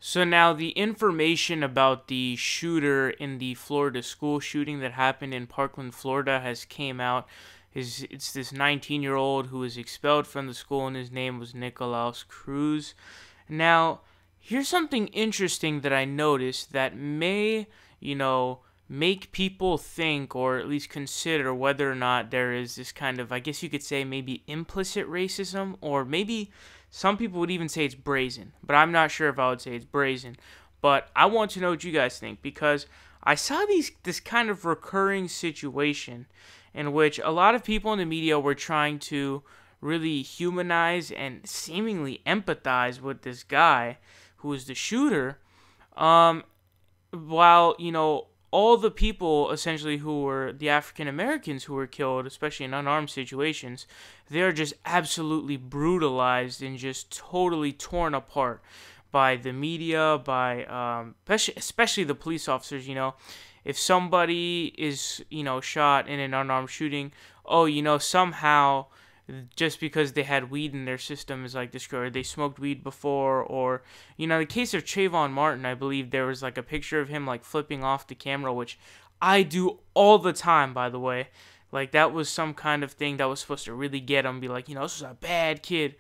So now the information about the shooter in the Florida school shooting that happened in Parkland, Florida has came out. It's this 19-year-old who was expelled from the school, and his name was Nicolas Cruz. Now, here's something interesting that I noticed that may, make people think or at least consider whether or not there is this kind of, I guess you could say, maybe implicit racism, or maybe some people would even say it's brazen, but I'm not sure if I would say it's brazen. But I want to know what you guys think, because I saw this kind of recurring situation in which a lot of people in the media were trying to really humanize and seemingly empathize with this guy who was the shooter, while, all the people essentially who were the African Americans who were killed, especially in unarmed situations, they're just absolutely brutalized and just totally torn apart by the media, by especially the police officers. If somebody is shot in an unarmed shooting, somehow just because they had weed in their system is like destroyed. They smoked weed before, or the case of Trayvon Martin, I believe there was like a picture of him like flipping off the camera, which I do all the time, by the way. Like that was some kind of thing that was supposed to really get him, be like, this is a bad kid.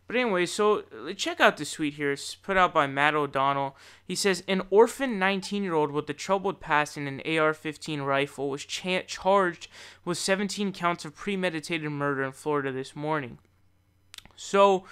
But anyway, so check out this tweet here. It's put out by Matt O'Donnell. He says, an orphan 19-year-old with a troubled past and an AR-15 rifle was charged with 17 counts of premeditated murder in Florida this morning. So,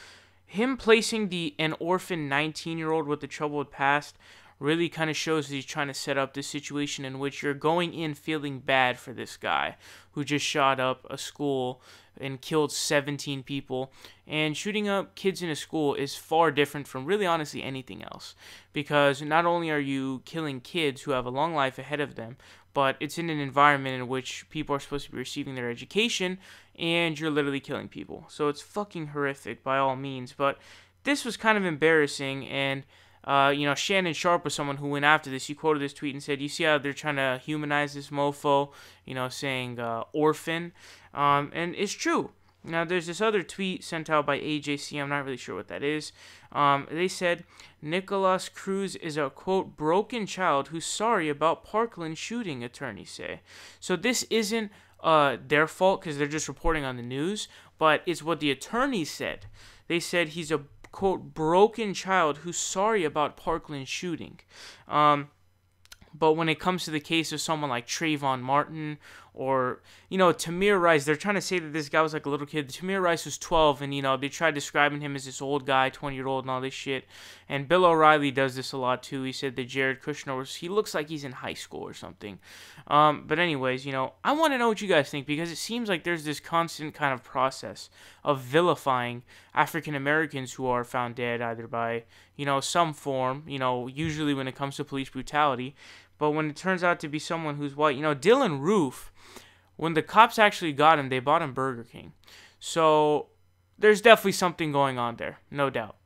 him placing an orphan 19-year-old with a troubled past really kind of shows that he's trying to set up this situation in which you're going in feeling bad for this guy who just shot up a school and killed 17 people. And shooting up kids in a school is far different from really honestly anything else, because not only are you killing kids who have a long life ahead of them, but it's in an environment in which people are supposed to be receiving their education, and you're literally killing people. So it's fucking horrific by all means. But this was kind of embarrassing, and Shannon Sharp was someone who went after this. He quoted this tweet and said, you see how they're trying to humanize this mofo, saying orphan. And it's true. Now, there's this other tweet sent out by AJC. I'm not really sure what that is. They said, Nicolas Cruz is a, quote, broken child who's sorry about Parkland shooting, attorneys say. So this isn't their fault because they're just reporting on the news, but it's what the attorneys said. They said he's a, quote, broken child who's sorry about Parkland shooting. But when it comes to the case of someone like Trayvon Martin or, Tamir Rice, they're trying to say that this guy was like a little kid. Tamir Rice was 12, and, they tried describing him as this old guy, 20-year-old and all this shit. And Bill O'Reilly does this a lot, too. He said that Jared Kushner, he looks like he's in high school or something. But anyways, I want to know what you guys think, because it seems like there's this constant kind of process of vilifying African Americans who are found dead either by, some form, usually when it comes to police brutality. But when it turns out to be someone who's white, Dylan Roof, when the cops actually got him, they bought him Burger King. So there's definitely something going on there, no doubt.